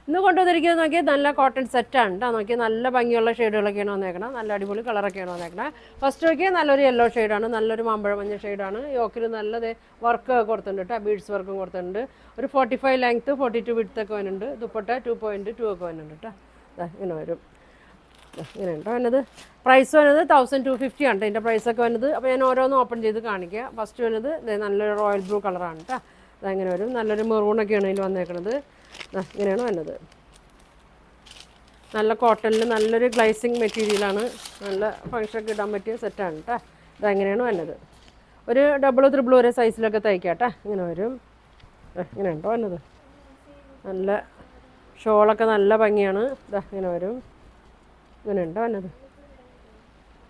ഇന്ന് കൊണ്ടുവന്നിരിക്കുന്നത് നോക്കിയാൽ നല്ല കോട്ടൺ സെറ്റാണ് കേട്ടോ. നോക്കിയാൽ നല്ല ഭംഗിയുള്ള ഷെയ്ഡുകളൊക്കെയാണ് വന്നേക്കണം. നല്ല അടിപൊളി കളറൊക്കെയാണ് വന്നേക്കണം. ഫസ്റ്റ് നോക്കിയാൽ നല്ലൊരു യെല്ലോ ഷെയ്ഡാണ്, നല്ലൊരു മാമ്പഴ മഞ്ഞ ഷെയ്ഡാണ്. യോക്കിൽ നല്ലത് വർക്ക് കൊടുത്തിട്ടുണ്ട് കേട്ടോ, ബീഡ്സ് വർക്കും കൊടുത്തിട്ടുണ്ട്. ഒരു 45 ലെങ്ത്ത് 42 വിഡ്ത്തൊക്കെ വരുന്നുണ്ട്. ദുപ്പട്ട 2.2 ഒക്കെ വരുന്നുണ്ട് കേട്ടോ. ഇങ്ങനെ വരും, ഇങ്ങനെ ഉണ്ടോ വന്നത്. പ്രൈസ് വരുന്നത് 1250 ആണ് ഇതിൻ്റെ പ്രൈസൊക്കെ വരുന്നത്. അപ്പോൾ ഞാൻ ഓരോന്നും ഓപ്പൺ ചെയ്ത് കാണിക്കുക. ഫസ്റ്റ് വരുന്നത് നല്ലൊരു റോയൽ ബ്ലൂ കളറാണ് കേട്ടോ. അതങ്ങനെ വരും. നല്ലൊരു മെറൂണൊക്കെയാണ് ഇതിൽ വന്നേക്കുന്നത്. ഇങ്ങനെയാണ് വന്നത്. നല്ല കോട്ടണിൽ നല്ലൊരു ഗ്ലൈസിങ് മെറ്റീരിയലാണ്. നല്ല ഫങ്ഷനൊക്കെ ഇടാൻ പറ്റിയ സെറ്റാണ് കേട്ടോ. ഇതങ്ങനെയാണ് വന്നത്. ഒരു 3 വരെ സൈസിലൊക്കെ തയ്ക്കാം കേട്ടോ. ഇങ്ങനെ വരും. ഇങ്ങനെ ഉണ്ടോ വന്നത്. നല്ല ഷോളൊക്കെ നല്ല ഭംഗിയാണ്. ഇങ്ങനെ വരും. ഇങ്ങനെ ഉണ്ടോ വന്നത്.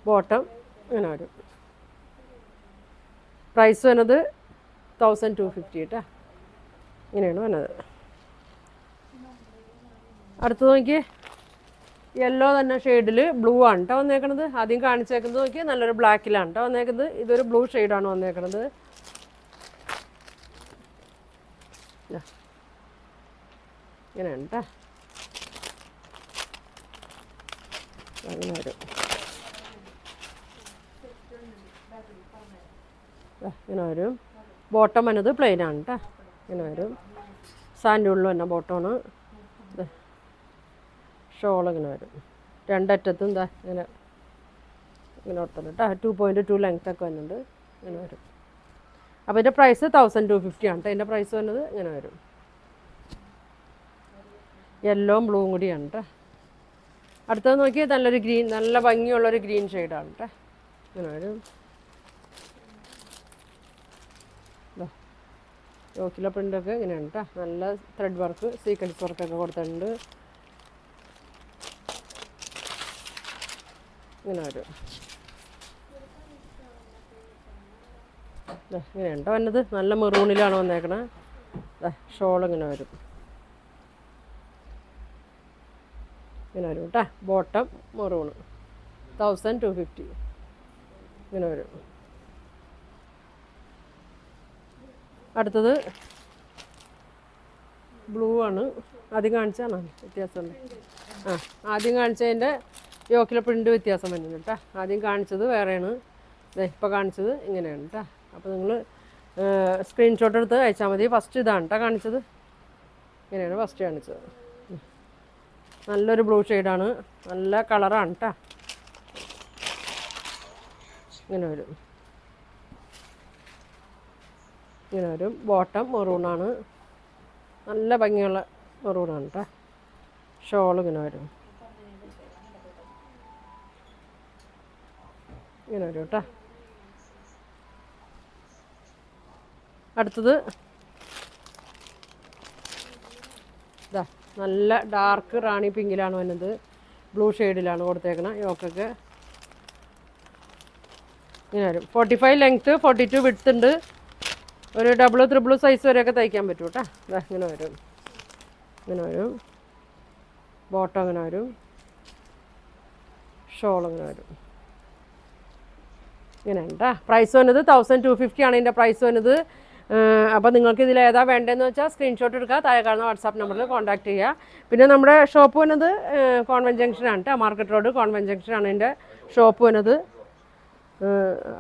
ബോട്ടം ഇങ്ങനെ വരും. പ്രൈസ് വന്നത് 1250 കേട്ടോ. ഇങ്ങനെയാണ് വന്നത്. അടുത്ത് നോക്കിയേ, യെല്ലോ തന്നെ ഷെയ്ഡിൽ ബ്ലൂ ആണ് കേട്ടോ വന്നേക്കണത്. ആദ്യം കാണിച്ചേക്കുന്നത് നോക്കിയാൽ നല്ലൊരു ബ്ലാക്കിലാണ് കേട്ടോ വന്നേക്കുന്നത്. ഇതൊരു ബ്ലൂ ഷെയ്ഡാണ് വന്നേക്കണത്. ഇങ്ങനെയാണ് കേട്ടോ. അങ്ങനെ വരും. ഇങ്ങനെ വരും. ബോട്ടം വന്നത് പ്ലെയിൻ ആണ് കേട്ടോ. ഇങ്ങനെ വരും. സാൻഡുള്ളിൽ തന്നെ ബോട്ടമാണ്. ഷോൾ ഇങ്ങനെ വരും. രണ്ടറ്റത്തും ഇതാ ഇങ്ങനെ ഇങ്ങനെ ഓർത്തുണ്ട് കേട്ടോ. 2.2 ലെങ്ത്തൊക്കെ വരുന്നുണ്ട്. ഇങ്ങനെ വരും. അപ്പോൾ ഇതിൻ്റെ പ്രൈസ് 1250 ആണ് കേട്ടോ. ഇതിൻ്റെ പ്രൈസ് വന്നത് ഇങ്ങനെ വരും. യെല്ലോയും ബ്ലൂവും കൂടിയാണ് കേട്ടോ. അടുത്തത് നോക്കിയാൽ നല്ലൊരു ഗ്രീൻ, നല്ല ഭംഗിയുള്ളൊരു ഗ്രീൻ ഷെയ്ഡാണ് കേട്ടോ. ഇങ്ങനെ വരും. യോക്കിലെ പ്രിൻ്റൊക്കെ ഇങ്ങനെയാണ് കേട്ടോ. നല്ല ത്രെഡ് വർക്ക്, സീക്വൻസ് വർക്കൊക്കെ കൊടുത്തിട്ടുണ്ട്. ഇങ്ങനെ വരും. ഇങ്ങനെയുണ്ടോ വന്നത്. നല്ല മെറൂണിലാണ് വന്നേക്കണേ. ഷോൾ ഇങ്ങനെ വരും. ഇങ്ങനെ വരും കേട്ടോ. Bottom maroon 1250. ഇങ്ങനെ വരും. അടുത്തത് ബ്ലൂ ആണ്. ആദ്യം കാണിച്ചാണോ വ്യത്യാസമുണ്ട്? ആദ്യം കാണിച്ചതിൻ്റെ യോക്കിലെ പ്രിൻ്റ് വ്യത്യാസം വരുന്നുണ്ട് കേട്ടോ. ആദ്യം കാണിച്ചത് വേറെയാണ്, ഇപ്പോൾ കാണിച്ചത് ഇങ്ങനെയാണ് കേട്ടോ. അപ്പോൾ നിങ്ങൾ സ്ക്രീൻഷോട്ട് എടുത്ത് അയച്ചാൽ മതി. ഫസ്റ്റ് ഇതാണ് കേട്ടോ കാണിച്ചത്. ഇങ്ങനെയാണ് ഫസ്റ്റ് കാണിച്ചത്. നല്ലൊരു ബ്ലൂ ഷെയ്ഡാണ്, നല്ല കളറാണ് കേട്ടോ. ഇങ്ങനെ വരും. ഇങ്ങനെ വരും. ബോട്ടം മെറൂണാണ്, നല്ല ഭംഗിയുള്ള മെറൂണാണ് കേട്ടോ. ഷോൾ ഇങ്ങനെ വരും. ഇങ്ങനെ വരും കേട്ടോ. അടുത്തത് ഇതാ നല്ല ഡാർക്ക് റാണി പിങ്കിലാണ് വന്നത്. ബ്ലൂ ഷെയ്ഡിലാണ് കൊടുത്തേക്കണം. യോക്കൊക്കെ ഇങ്ങനെ വരും. 45 ലെങ്ത്ത് 42 വിഡ്ത്ത് ഉണ്ട്. ഒരു 3 സൈസ് വരെയൊക്കെ തയ്ക്കാൻ പറ്റും കേട്ടോ. ഇതാ ഇങ്ങനെ വരും. ഇങ്ങനെ വരും. ബോട്ടം ഇങ്ങനെ വരും. ഷോൾ ഇങ്ങനെ വരും. ഇങ്ങനെ കേട്ടോ. പ്രൈസ് വന്നത് 1250 ആണ് ഇതിൻ്റെ പ്രൈസ് വന്നത്. അപ്പോൾ നിങ്ങൾക്ക് ഇതിൽ ഏതാ വേണ്ടതെന്ന് വെച്ചാൽ സ്ക്രീൻഷോട്ട് എടുക്കുക. താഴെ കാണുന്ന വാട്സാപ്പ് നമ്പറിൽ കോൺടാക്ട് ചെയ്യുക. പിന്നെ നമ്മുടെ ഷോപ്പ് വന്നത് കോൺവെൻറ്റ് ജംഗ്ഷനാണ് കേട്ടോ. മാർക്കറ്റ് റോഡ് കോൺവെൻറ്റ് ജംഗ്ഷനാണ് എൻ്റെ ഷോപ്പ് വന്നത്.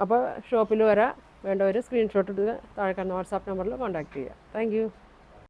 അപ്പോൾ ഷോപ്പിൽ വരാം. വേണ്ടവർ സ്ക്രീൻഷോട്ട് എടുക്കുക. താഴെ കാണുന്ന വാട്സാപ്പ് നമ്പറിൽ കോൺടാക്ട് ചെയ്യുക. Thank you.